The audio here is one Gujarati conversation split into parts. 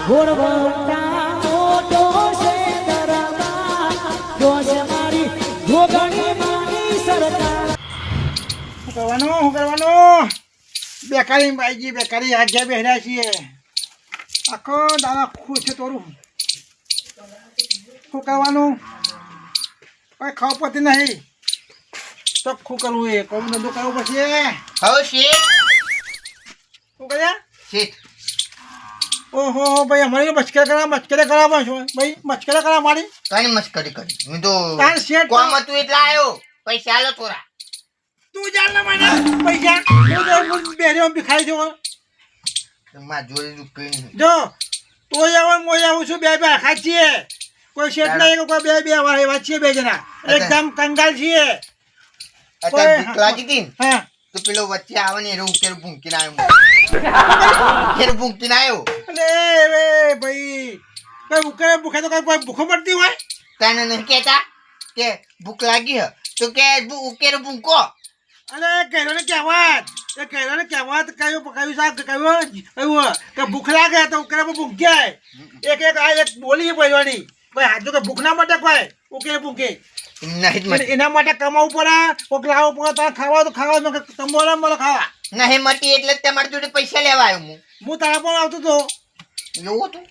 ઘોડવટા મોટો છે દરબાર જોશ મારી જોગણી માની સરકાર શું કરવાનું બેકારી બાઈજી બેકારી આજ્યા બેહર્યા છીએ આખો દાદા ખુશ છે તોરું શું કરવાનું કઈ ખાવ પડતી નહીં ચોખ્ખું કરવું એ કોમ ધંધો કરવો પડશે હવે શેઠ શું કર્યા શેઠ ઓહો ભાઈ અમારી મસ્કરે કરાવવા છો ભાઈ મસ્કરે કરાવ મારી કઈ મસ્કરી કરી હું તો તાર શેઠ કોમ હતું એટલે આવ્યો પૈસા આલો થોડા તું જાણ ના મને પૈસા હું બેહર્યો ભિખારી જો માં જોઈ રૂપિયા નહીં જો તોય આવું મોય આવું છું બે બે આખા છીએ કોઈ શેઠ નહીં કોઈ બે એવા છીએ બે જણા એકદમ કંગાલ છીએ અત્યારે ભૂખ લાગી હતી ને હા તો પેલો વચ્ચે આવે ને એવું કેરું ભૂંકીને આવ્યો કેરું ભૂંકીને આવ્યો અરે રે ભાઈ કઈ ઉકે ભૂખે તો કઈ ભૂખો પડતી હોય તને નહીં કહેતા કે ભૂખ લાગી હે તો કે ઉકેર ભૂંકો અરે કહેલો ને કહેવત કયું શાક કયું કે ભૂખ લાગે તો ઉકેરે ભૂખ જાય એક બોલી બોલવાની કોઈ હાથ કે ભૂખ ના માટે કોઈ ઉકેરે ભૂખે એના માટે કમાવું પડે કોક લાવવું પડે તારે ખાવા તો ખાવા તમારા મળે ખાવા નહીં મટી એટલે તમારી જોડે પૈસા લેવા આવ્યો હું તારા પણ આવતો તો એવું હતું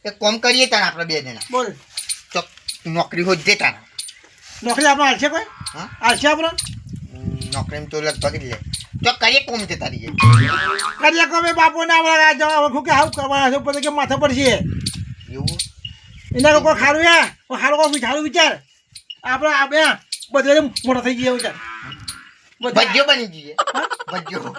એક કોમ કરીએ તારા આપણે બે જણા બોલ ચોક નોકરી હોત દે તારા નોકરી આપણે હાલશે કોઈ હા હાલશે આપણે નોકરી તો લગભગ જ લે ચોક કરીએ કોમ છે તારી કરીએ કોમે બાપુ ના વળા જવા શું કે હાવ કરવા પછી કે માથા પડશે એવું એના કોઈ ખારું યા સારું કોઈ સારું વિચાર આપણે આ બે બધે મોટા થઈ ગયા વિચાર ભજ્યો બની જઈએ ભજ્યો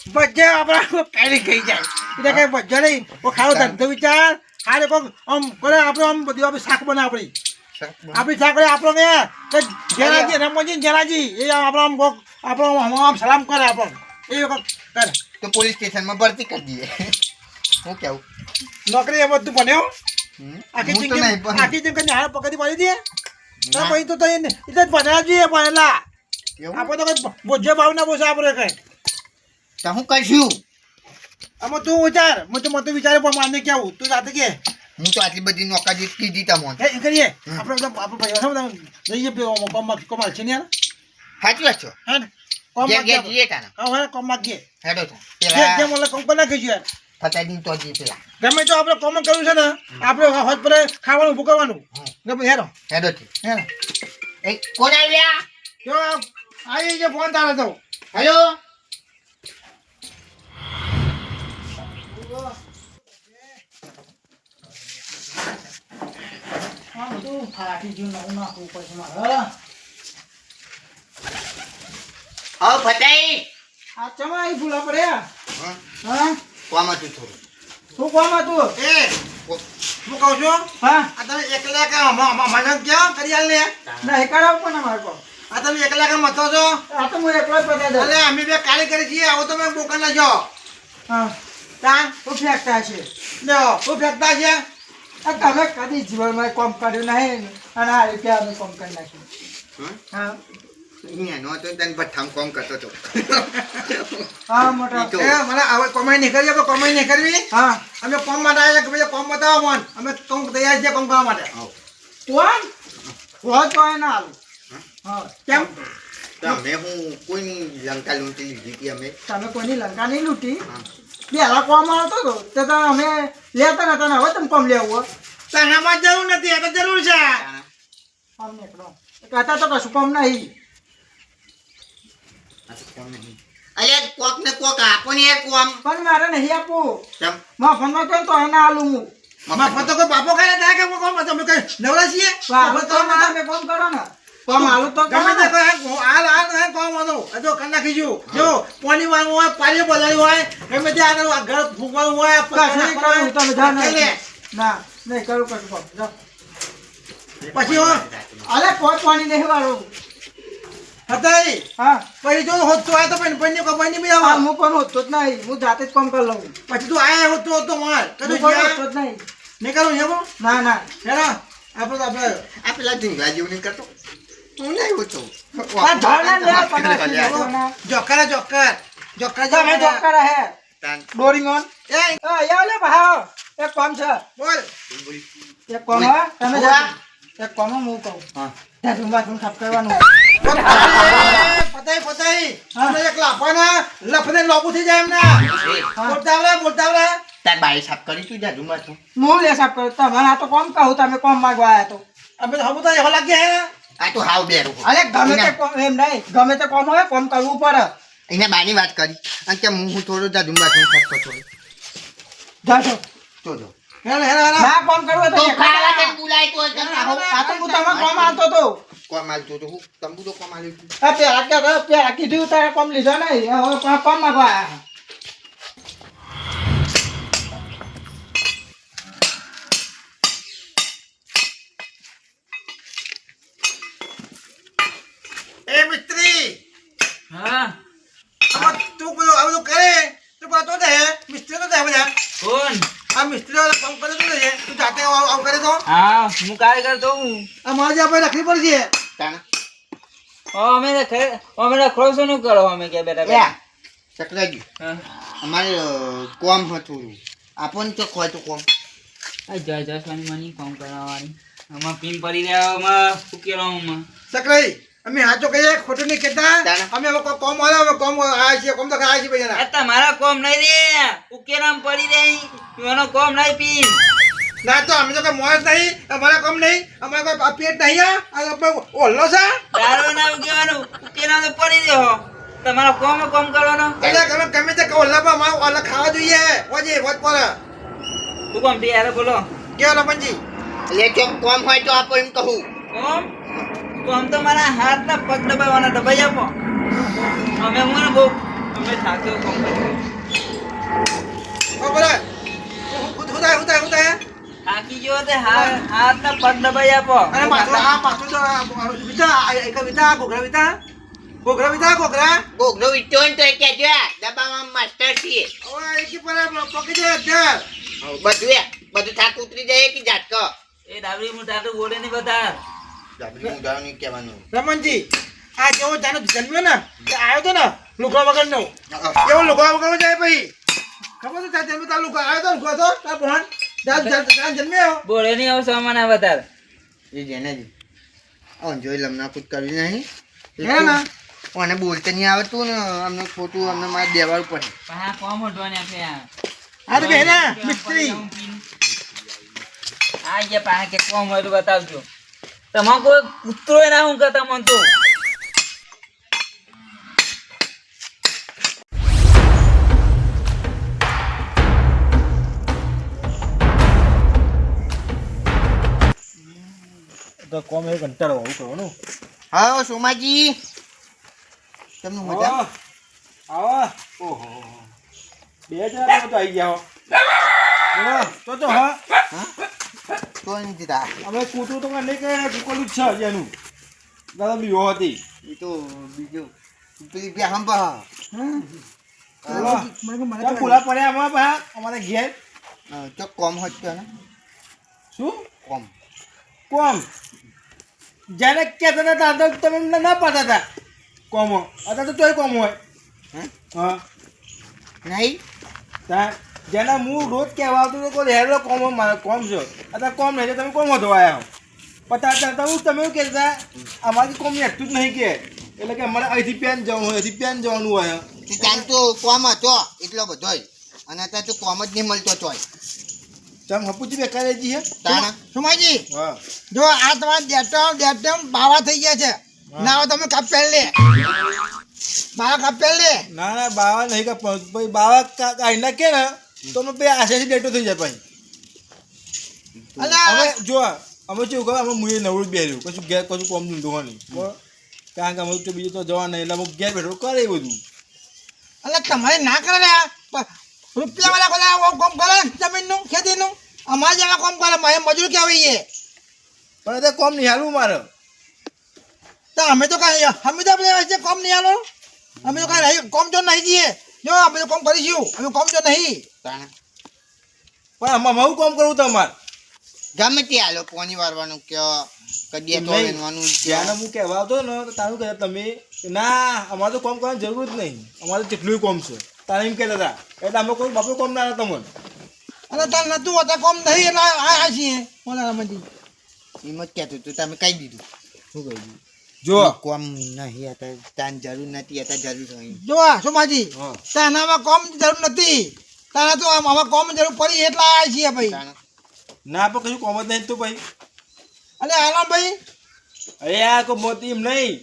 બધે આપણા કાઢી ગઈ જાય એટલે કઈ બધો નહીં કોઈ ખારો ધંધો વિચાર હારે કોઈ આમ કરે આપણે આમ બધું આપણે શાક બને આપણી શાક આપણે જેનાજી રમોજી જેનાજી એ આપણો આમ સલામ કરે આપણને એ વખત કરે તો પોલીસ સ્ટેશનમાં ભરતી કરી દઈએ હું કેવું નોકરી એ બધું બન્યો આખી જિંદગી હાર પકડી પડી દે પછી તો એને જ બનાવવા જોઈએ ભણેલા આપણે તો કઈ બોજે ભાવ ના બોસે આપણે કઈ તો હું કરશું આમાં તું વિચાર હું તો વિચારે પણ માને કેવું તું જાતે કે હું તો આટલી બધી નોકરી કીધી તમને એ કરીએ આપણે પૈસા જઈએ કોમ છે ને યાર સાચી વાત છો હે ને કોમ જઈએ તારા હા કોમ માંગીએ હેડો જે મને કોમ કરી નાખીશું યાર ફતાઈ તો જઈએ પેલા ગમે તો આપણે કોમ કર્યું છે ને આપણે હોત પર ખાવાનું ઉભું કરવાનું ગમે હેરો હેડો હે એ કોણ આવ્યા જો આવી જે ફોન તારે તો હેલો હા ફતાઈ આ ચમા આવી ભૂલા પડ્યા હા કોમ હતું થોડું શું કોમ હતું એ હું કહું છું હા આ તમે એકલા કે મને ક્યાં કરી આલ લે ના એકલા પણ અમારે કો આ તમે એકલા કે મતો છો આ તો હું એકલો જ પતા દે અલે અમે બે કાળી કરી છીએ આવો તમે બોકન ના જો હા તા હું ફેંકતા છે લ્યો હું ફેંકતા છે આ તમે કદી જીવનમાં કોમ કર્યું નહીં અને આ રીતે અમે કોમ કરી નાખ્યું હા અહીંયા નો તો તને ભઠ્ઠામ કોમ કરતો તો હા મોટા એ મને હવે કમાઈ નહીં કરવી આપણે કમાઈ નહીં કરવી હા અમે કોમ માટે આવ્યા કે ભાઈ કોમ બતાવો મન અમે કોમ તૈયાર છે કોમ કરવા માટે કોણ કોણ તો ના હાલ હા કેમ તમે હું કોઈની લંકા લૂંટી લીધી હતી અમે તમે કોઈની લંકા નહીં લૂંટી પેલા કોમ આવતો હતો તો અમે લેતા નતા ને હવે તમે કોમ લેવું તનામાં જરૂર નથી એ તો જરૂર છે કોમ નીકળો કહેતા તો કશું કોમ નહીં અલે કોક ને કોક આપો ને એક કોમ પણ મારે નહીં આપવું કેમ મફતમાં કેમ તો એને આલું હું મફત તો કોઈ બાપો ખાય થાય કે કોમ તમે કઈ નવરા છીએ બાપો તો તમે કોમ કરો ને કોમ આલું તો ગમે તે કોઈ હાલ કોમ આલો જો કર નાખી જો પાણી વાળું હોય પાણી બદલાયું હોય ગમે તે આગળ ઘર ફૂંકવાનું હોય તમે ના નહીં કરું કશું કોમ જો પછી અરે કોઈ પાણી નહીં વાળું હતાઈ હા પછી જો હોતો આ તો પણ બની બી આવા હું પણ હોતો જ નહીં હું જાતે જ કામ કરી લઉં પછી તું આયા હોતો માર કદું હોતો જ નહીં નહીં કરું હેવો ના ના હેરા આપણે આ પેલા ઢીંગા જેવું નહીં કરતો હું નહીં હોતો આ ઢાળના લે પકડા જોકર હે તાન ડોરિંગ ઓન યાર લે ભાવ એક કામ છે બોલ એક કામ હે તમે જા એક કામ હું કહું હા ત્યાં જુંબા તું સાફ કરવાનું પતાઈ અમે એક લાફાના લફને લોબુ થઈ જાય એમના બોલતા આવડે તાર બાઈ સાફ કરી તું જા જુમા તું હું લે સાફ કરું તમારે આ તો કામ કહું તમે કામ માંગવા આવ્યા તો અમે તો હમુતા એવો લાગે હે આ તો હાવ બેરું અરે ગમે તે કામ એમ નહીં ગમે તે કામ હોય કામ કરવું પડે એને બાની વાત કરી અને કે હું થોડું જા જુમા તું સાફ કરતો જાજો જોજો હેને ના કામ કરવું હોય તો તો એકલા ખાવા આવો. કેમ બોલાય તો આ તો હું તમારે કામ આવતો તો કોમ આલતો તો હું તંબુ તો કોમ આલ્યું તું આ પેલા કીધું તારે કામ લીધો નહીં હવે કામ માંગવા આવ્યા એ મિસ્ત્રી હા તું બધું આ બધું કરે તું કરતો દે મિસ્ત્રી તો દે બધા કોણ આ મિસ્ત્રી વાળા કામ કરે તો દે તું જાતે આવ કરે તો હા હું કારીગર તો હું આ માજી આપણે રાખવી પડશે તાણા અમે ખરોસો નું કરો અમે કે બેટા યા ચકરાજી હા અમારે કોમ હતું આપણ તો કોઈ તો કોમ આ જસવાની મની કામ કરાવવાની આમાં પીન પડી રહ્યા ઉકેલામાં સકરાઈ અમે હાચો કહીએ ખોટું નહીં કહેતા તાણા. અમે હવે કોમ આવ્યો હવે કોમ આવ્યા છીએ કોમ તો આવ્યા છીએ ભાઈ આ તમારા કોમ નહીં રે ઉકેલામ પડી રહી એનો કોમ નહીં પીન ના તો અમે તો કઈ મોજ નહીં અમારા કોમ નહીં અમારે કોઈ પેટ નહીં આ આપણે ઓલ્લો છે દારૂ ના ઉકેવાનું ઉકેલામ તો પડી રહ્યો તમારા કોમ કરવાનો એટલે ગમે તે ઓલ્લામાં અમારે ઓલ્લા ખાવા જોઈએ ઓજી વોટ પર તું કોમ થી યાર બોલો કેવો લપનજી એટલે જો કોમ હોય તો આપો એમ કહું કોમ તો મારા હાથના પગ દબાવવાના દબાઈ આપો અમે હું બહુ અમે થાક્યો કોમ કર્યો ઓ બોલે હુતા થાકી ગયો તે હાથના પગ દબાઈ આપો અને પાછો તો વિતા એક વિતા ઘોઘરા વિતા ગોગનો વિટો ને તો એ કહેજો દબાવવા માસ્ટર છીએ ઓય એકી પર પકડી દે અધર બધું થાક ઉતરી જાય કે ઝાટકો એ ડાબરી મુ તાતો બોલે નહીં બધા ડાબલી મુદાવ નહીં કહેવાનું રમણજી આ જેવો જાનો જન્મ્યો ને તે આવ્યો તો ને લુગડા વગરનો એવો લુગડા વગરનો જાય ભાઈ ખબર છે તાર જન્મ તાર લુગડા આવ્યો તો લુગડા તો તાર ભણ તાર જન્મ્યો બોલે નહીં આવો સામાન વધારે એ જેને જ ઓન જોઈ લમના કુદ કરી નહીં હે ને ઓને બોલતે નહીં આવતું ને અમને ખોટું અમને મારે દેવાળું પડે હા કોમ હટવાને આપે આ તો બેના મિસ્ત્રી આ જે પાસે કે કોમ હોય તો બતાવજો તમારે કોઈ કૂતરો ના હું કરતા મન તો તો કોમ એ કંટાળો આવું કરવાનું હા સોમાજી તમને મજા આવા ઓહો બે જણા તો આવી ગયા હો તો હા તો નથી તા અમે કૂતરું તો નહીં કહે કૂકલું જ છે એનું દાદા બીવો હતી એ તો બીજું પેલી બે હંપા ખુલ્લા પડ્યા અમારા પાસે અમારે ઘેર તો કોમ હોત તો ને શું કોમ કોમ જ્યારે કહેતા હતા તો તમે એમને ના પાડતા હતા કોમો અત્યારે તો તોય કોમ હોય હા નહીં તા જેને હું રોજ કહેવા આવતું તો કોઈ હેરો કોમ મારે કોમ છે અત્યારે કોમ નહીં તમે કોમ હતો આવ્યા હો તમે એવું કહેતા અમારી કોમ એકતું જ નહીં કે એટલે કે અમારે અહીંથી પેન જવાનું હોય અહીંથી પેન જવાનું હોય ત્યાં તો કોમ હતો એટલો બધો અને અત્યારે તો કોમ જ નહીં મળતો ચોય ચમ હપુજી બેકાર જી હે તાણા સુમાજી હા જો આ તમારા ડેટમ બાવા થઈ ગયા છે ના હવે તમે કાપેલ લે બાવા કાપેલ લે ના ના બાવા નહીં કે ભાઈ બાવા કાઢી નાખે ને તો અમે બે આશેથી ડેટો થઈ જાય ભાઈ અલા હવે જો અમે શું ખબર અમે મુએ નવરું બેર્યું કશું ઘેર કશું કોમ ધંધો નહીં બરાબર કારણ કે અમે તો બીજું તો જવા નહીં એટલે અમે ઘેર બેઠો કરે એ બધું અલા તમારે ના કરે લે રૂપિયા વાળા કોઈ કોમ કરે જમીનનું ખેતીનું અમારે જેવા કોમ કરે મારે મજૂર કહેવાય પણ અત્યારે કોમ નહીં હાલવું મારે તો અમે તો કાંઈ અમે તો આપણે કોમ નહીં હાલો અમે તો કાંઈ કોમ જો નહીં જઈએ જો અમે તો કોમ કરીશું અમે કોમ જો નહીં તાણા પણ આમાં હું કોમ કરવું તમારે ગમે તે હાલો પોની વારવાનું કે કડીએ તો વેનવાનું ધ્યાન હું કહેવા આવતો ને તો તારું કહે તમે કે ના અમારે તો કોમ કરવાની જરૂર જ નહીં અમારે જેટલું કોમ છે તારે એમ કહેતા હતા એટલે અમે કોઈ બાપુ કોમ ના તમને અને તાર નતું હોતા કોમ નહીં એટલે આ છીએ મોનારામાંથી એમ જ કહેતું તું તમે કહી દીધું શું કહ્યું જો કોમ નહીં હતા તાન જરૂર નથી હતા જરૂર નહીં જોવા સોમાજી હા. તાનામાં કોમ જરૂર નથી તાના તો આમાં કોમ જરૂર પડી એટલા આ છીએ ભાઈ ના પણ કશું કોમ જ નહીં તો ભાઈ અલે આલામ ભાઈ અરે આ કોઈ મોતી એમ નહીં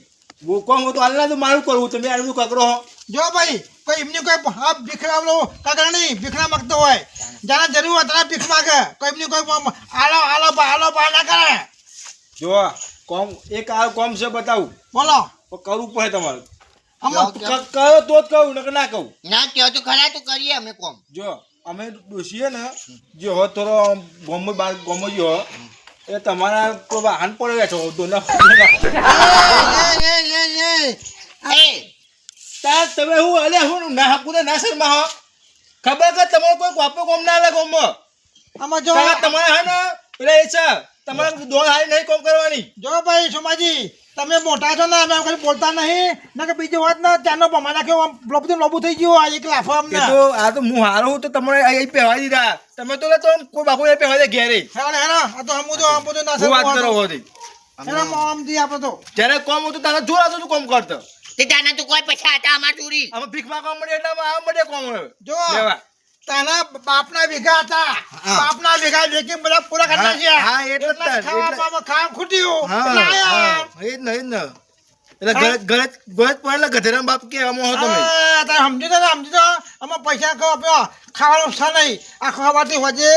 वो કોમ તો હાલ ના તો મારું કરવું તમે આનું કકરો હો જો ભાઈ કોઈ એમની કોઈ હા ભીખરાવલો કાગળ નહીં ભીખરા માંગતો હોય જાને જરૂર હોય તારા ભીખ માંગે કોઈ એમની કોઈ આલો બા ના કરે જો કોમ એક આ કોમ છે બતાવું બોલો પણ કરવું પડે તમારે આમાં કહો તો જ કહું નકર ના કહું ના કહો તો ખરા તો કરીએ અમે કોમ જો અમે ડોસીએ ને જે હો થોડો ગોમો બાર ગોમો જો હો, એ તમારા કોઈ વાહન પડે બેઠો દોના તાર તમે હું અલે હું ના હકું ના શર્મા હો ખબર કે તમારે કોઈ કોપો કોમ ના લાગે ગોમમાં આમાં જો તમારે હે ને પેલા એ છે તમારે દોડ હારી નહીં કોમ કરવાની જો ભાઈ સોમાજી તમે મોટા છો ને અમે કઈ બોલતા નહીં ના કે બીજી વાત ના ત્યાંનો પમા નાખ્યો લોબુ લોબુ થઈ ગયો આ એક લાફો અમને એ તો આ તો હું હારો હું તો તમને અહીં પહેવાઈ દીધા તમે તો કોઈ બાપુ એ પહેવા દે ઘેરે હેલો આ તો હમું તો ના હું વાત કરો હોતી હેલો મોમ દી આપો તો જ્યારે કોમ હતું તારે જોરાતો તું કોમ કરતો તે તાના તો કોઈ પૈસા હતા અમાર ચોરી અમે ભીખ માંગવા મળે એટલે અમે આ મળે કોમ જો લેવા તાના બાપના વીઘા હતા બાપના વીઘા વેચી બધા પૂરા કરતા છે હા, એટલે જ તાર, ખાવા ખાવા ખૂટ્યું હા એટલે આયા. હા એ જ ને એટલે ગળત પડેલા ગધેરા બાપ કે આમાં હો તમે આ તારે સમજી તો આમાં પૈસા ખાવાનું છે નહીં આ ખાવાથી હોજે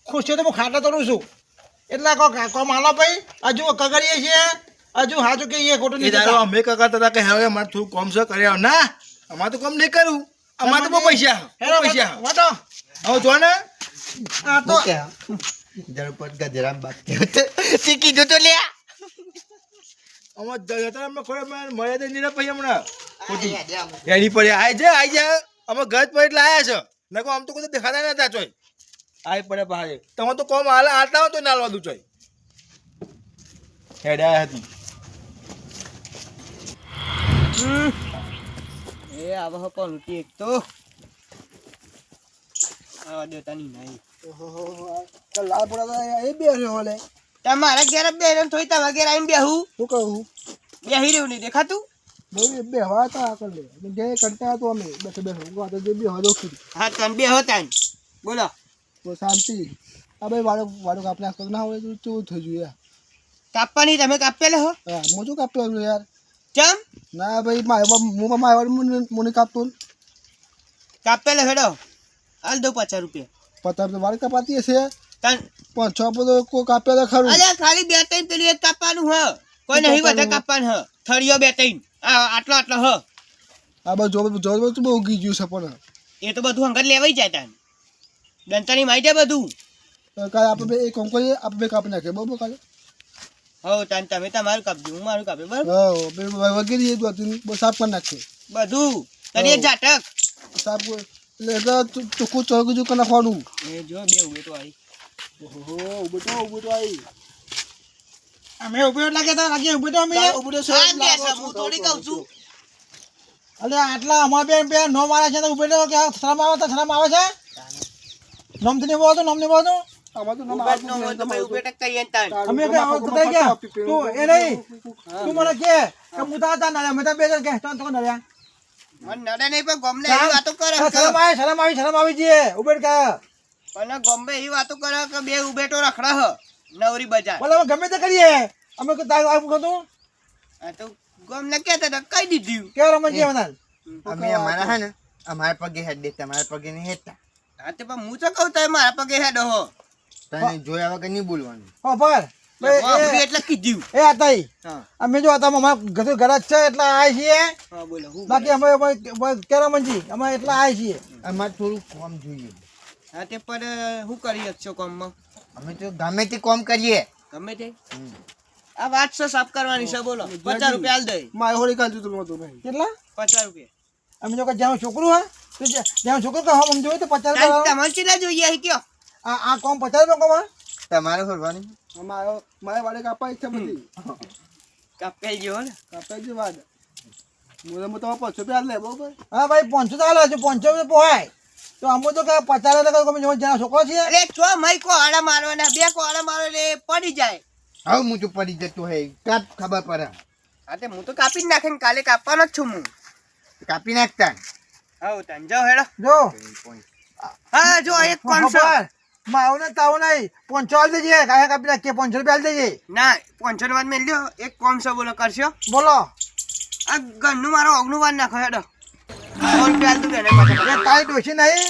ખુશી તો હું ખાતા તોડું છું એટલે કોમ હાલો ભાઈ હજુ કગડીએ છીએ હજુ હાજુ કે એ ખોટું એ નહીં દારો થતા. અમે કહેતા હતા કે હવે અમારે થોડું કોમ છે કર્યા ના અમારે તો કોમ નહીં કરવું અમારે તો બહુ પૈસા હેલો, બહુ પૈસા વાટો. હવે જો ને આ તો ઝડપટ ગજરામ બાપ તે કીધું તો લે અમારે જતા અમે ખોરે મળ્યા તો નહીં પૈસા હમણાં ખોટી એની પડે આઈ જાય અમે ઘર પર એટલે આયા છો નકો આમ તો કોઈ દેખાતા નતા ચોય આઈ પડે પહાડે તમે તો કોમ હાલ આતા હો તો ના લવા દઉં ચોય હેડે આયા હતી એ આવો હો પણ ઉઠી એક તો આવા દેતા નહીં લાલ પડા એ બે હોલે તમારા ઘેર બેન થોઈ તા વગેરે આવીને બેહું શું કહું બેહી રહ્યું નહીં દેખાતું બે હવા હતા આ કરી લે જે કંટાળા તો અમે બેઠે બેઠો તો જે બે હવા દોખી હા તમે બેહો તાન બોલો તો શાંતિ આ ભાઈ વાળો કાપને આખો ના હોય તો કેવું થઈ ગયું યાર કાપવાની તમે કાપેલા હો હા હું શું કાપ્યો યાર ચમ ના ભાઈ મારે મારે મને કાપતો કાપેલા હેડો હાલ દો 50 રૂપિયા પતા તો વાળ કપાતી હશે તાન પણ છ બધો કોઈ કાપ્યા તો ખરું અલ્યા ખાલી બે ત્રણ પેલું એક કાપવાનું હ કોઈ નહીં બધા કાપવાનું હ થળિયો બે ત્રણ આટલો આટલો હ આ બધું જો તો બહુ ઉગી ગયું છે પણ એ તો બધું હંગત લેવાઈ જાય તાન દંતાની માઈ જાય બધું કાલે આપણે એક કામ કરીએ આપણે બે કાપી નાખીએ બરાબર કાલે હો તાન તમે તમારું કાપજો હું મારું કાપે બરાબર હા વગેરે એ બધું સાફ કરી નાખીએ બધું તને ઝાટક સાફ એટલે ચોખ્ખું ચોખ્ખું કરી નાખવાનું એ જો બે ઉભે તો આવી ઓહો ઉભો તો આવી અમે ઉભો લાગે તો લાગે ઉભો તો અમે ઉભો તો હા બે હું થોડી કહું છું અલે આટલા અમાર બે નો મારે છે તો ઉભો તો કે શરમ આવે તો શરમ આવે છે નોમ થી બોલો નોમ ને બોલો અમાર તો નોમ ઉભા ન હોય તો ભાઈ ઉભે ટક કહીએ તાન અમે કે તો કે તું એ નહીં તું મને કે મુતા તા ના મેં તો બે જણ કે તો ના મને નડે નહીં પણ ગમને એવી વાતો કરે શરમ આવી જઈએ ઉભેટ કા પણ ગમે એવી વાતો કરે કે બે ઉભેટો રખડા હ નવરી બજાર બોલે અમે ગમે તે કરીએ અમે તો તાર આવું કહું આ તો ગમને કહેતા હતા કહી દીધું કે રમણ જે મનાલ અમે અમારા હે ને અમારા પગે હેડ દે તમારા પગે નહીં હેડતા હા તે પણ હું તો કહું તો મારા પગે હેડો હો તને જોયા વગર નહીં બોલવાનું હો પર એટલે કીધું એ આતાઈ હા અમે જો હતા અમાર ઘર છે એટલે આય છીએ હા બોલો હું બાકી અમે કેરમજી અમે એટલા આય છીએ અમારે થોડું કોમ જોઈએ હા તે પણ શું કરી શકશો કામમાં અમે તો ગમે તે કોમ કરીએ ગમે તે આ વાત છે સાફ કરવાની છે બોલો 50 રૂપિયા હાલ દે માય હોળી કાલ તું તો નહીં કેટલા 50 રૂપિયા અમે જો કે જ્યાં છોકરું હા તો જ્યાં છોકરું કહો આમ જોયું તો 50 રૂપિયા તમારે ચીલા જોઈએ અહીં કયો આ કોમ 50 રૂપિયા તમારે ખોલવાની મારે વાડે કાપાઈ છે બધી કાપે ગયો ને કાપાઈ છે વાડ હું તમારે 500 રૂપિયા લે બરોબર. હા ભાઈ 500 તો હાલો હજુ 500 પોહાય તો અમુ તો કે 50 તો તમે જેના છોકરો છે અરે ચો મય કોહાડા મારવાના બે કોહાડા મારો એટલે પડી જાય. હવે હું તો પડી જતો હે કાપ ખબર પડે. હા તે હું તો કાપી જ નાખે ને કાલે કાપવાનો જ છું હું. કાપી નાખતા હા તને જાઓ હેડો. જો હા જો એક 500 માવ ને તાવ નહીં 500 આલ દેજે કાયા કાપી નાખીએ 500 રૂપિયા આલ દેજે. ના 500 ની વાત મેં લ્યો એક 500 બોલો કરશો. બોલો આ ગન્નું મારો ઓગનું વાર નાખો હેડો 100 રૂપિયા આલ દઉં એને પાછા. એ તારી ડોશી નહીં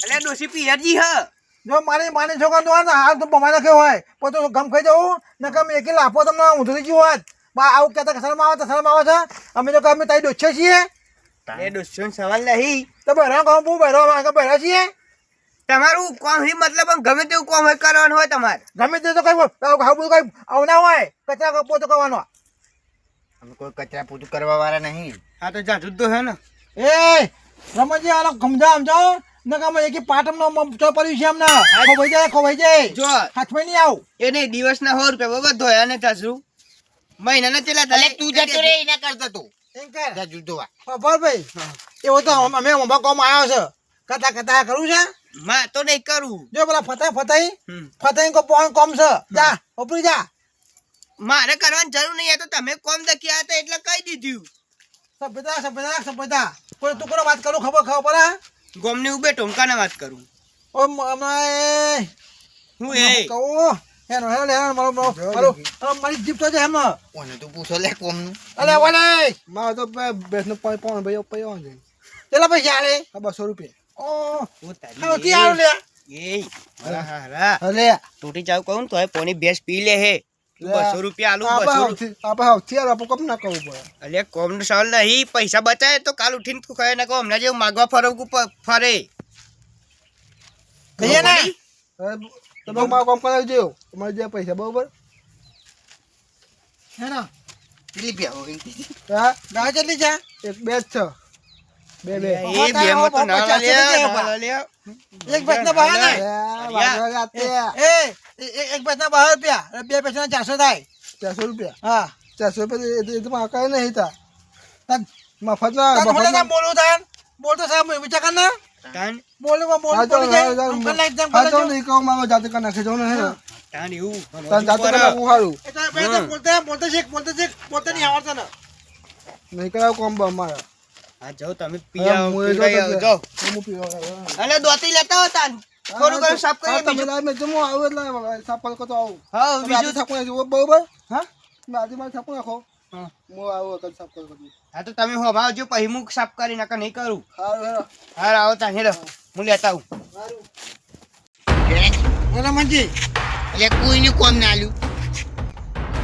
એટલે ડોસી પિયરજી હ. જો મારી માની છોકરો તો હાલ તો બમાઈ નાખ્યો હોય પણ તો ગમ ખાઈ જવું ને કે એકી લાફો તમને ઊંધું ગયું હોત આવું કહેતા શરમ આવે છે અમે તો અમે તારી ડોછે છીએ એ ડોસીનો સવાલ નહીં. તો બહેરા કહું બહુ બહેરા છીએ તમારું કોમ હી મતલબ આમ ગમે તેવું કોમ હોય કરવાનું હોય તમારે. ગમે તે તો કઈ બધું કઈ આવના હોય કચરા પોતો કરવાનો. અમે કોઈ કચરા પૂતું કરવા વાળા નહીં. હા તો જા જુદ્દો હે ને. એ રમણજી આનો સમજાવો ને કે અમે એકી પાટમનો ચો પડ્યું છે એમને ખોવાઈ જાય જો હાથમાં નહીં આવું એ નહીં દિવસના 100 રૂપિયા બરાબર ધોયા ને ચાસરું મહિનાના ચેલા થાય. તું જતો રે એના કરતા તું એમ કર જા જુદો ભાઈ એવો તો અમે મમ્મા કોમ આવ્યો છે કતા કરવું છે માં તો નહીં કરું. જો પેલા ફતાઈ કો પોન કોમ છે જા ઉપરી જા મારે કરવાની જરૂર નહીં. આ તો તમે કોમ દખ્યા હતા એટલે કહી દીધું. સભ્યતા કોઈ તું કોને વાત કરું ખબર પડે ગોમની ઉભે ટોંકાના વાત કરું ઓ હમણાં હું એ કહું મારી જીપ તો છે એમ ઓને તું પૂછો લે કોમનું. અલે ઓલે મારે તો બેસનો પણ ભાઈ પૈયો છે. કેટલા પૈસા આલે 200 રૂપિયા. ઓ હું સૌથી આવું લે એ હા અલે તૂટી જાવ કહું તો પોની ભેંસ પી લે હે 200 રૂપિયા આલુ 200 આપણે કમ ના કરવું પડે. અલે કોમ નો સવાલ નહીં. પૈસા બચાય તો કાલ ઉઠીને તું કહે ના કહો હમણાં જેવું માગવા ફરવું ફરે કહીએ ને તમે મારું કામ કરાવી દેજો તમારે જે પૈસા બરોબર. હે ને કેટલી પ્યા હોય? હા ગાય કેટલી છે એક બે જ છે. બે એ બે મત તો ના લે એક બેચ ના બહાર ને એ એક બેચ ના 12 રૂપિયા બે બેચ ના 400 થાય 400 રૂપિયા. હા 400 રૂપિયા એ તો મારા કઈ નહીં તા તન મફત ના બોલું તાન બોલતો સાહેબ વિચાર કર ને તાન બોલ બોલી જાય આમ કર નાખ તેમ કર તો નહીં કહું મારો જાતે કર નાખે જો ને હે તાન એવું તાન જાતે કર નાખું સારું એ તો બે બોલતે નહીં આવડતો ને નહીં કરાવ કોમ બા મારા. હા જાઓ તમે પીયા હું એ પીવડાવી આવો, જાઓ. હું પીવા અને દોતી લેતા હો તાન થોડું ઘણું સાફ કરી તમે બીજું. લાવ મેં જમો આવું એટલે સાફ કરતો આવું. હા તમે બીજું આજે થાકું નાખો બરોબર. હા તમે આજે મારે થાકું નાખો હા. હું આવું વખત સાફ કરતો હા તો તમે હો આવજો પછી હું સાફ કરી નાખા નહીં કરું. સારું હેરો હા આવો તાન હેડો હું લેતા આવું. બોલો મંજી એટલે કોઈને કોમ ના આલ્યું.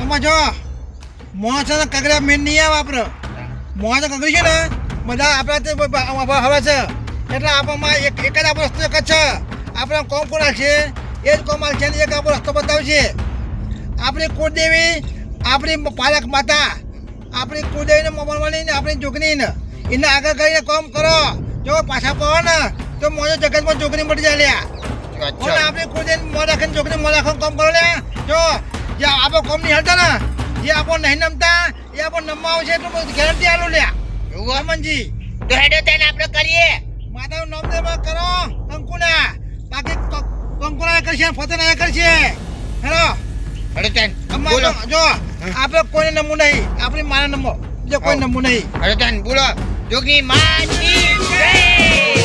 એમાં જો મોં છે ને કગડા મેન નહીં આવે આપણે મોં તો કગડી છે ને બધા આપણા તે હવે છે એટલે આપણામાં એક જ આપણો રસ્તો એક જ છે. આપણે કોમ કોણ છે એ જ કોમ છે ને એક આપણો રસ્તો બતાવશે. આપણી કુળદેવી આપણી પાલક માતા આપણી કુળદેવીને મળવાની ને આપણી જોગની ને એને આગળ કરીને કોમ કરો. જો પાછા પડો ને તો મોજો જગતમાં જોગની મળી જાય લ્યા. ઓને આપણે કુળદેવી મોં રાખીને જોગની મોં રાખીને કોમ કરો લ્યા. જો જે આપણો કોમ નહીં હલતા ને જે આપણો નહીં નમતા એ આપણો નમવા આવશે એટલું બધું ગેરંટી આલું લ્યા. એવું એમ? મંજી તો હેડો તેને આપણે કરીએ. માતાનું નામ દેવા કરો કંકુના બાકી કંકુના કરશે ફતેના કરશે હેલો હેડો તેને અમારે બોલો. જો આપણે કોઈને નમવું નહીં આપણી માને નમો બીજો કોઈ નમવું નહીં હેડો તેને બોલો. જોગની માની જય.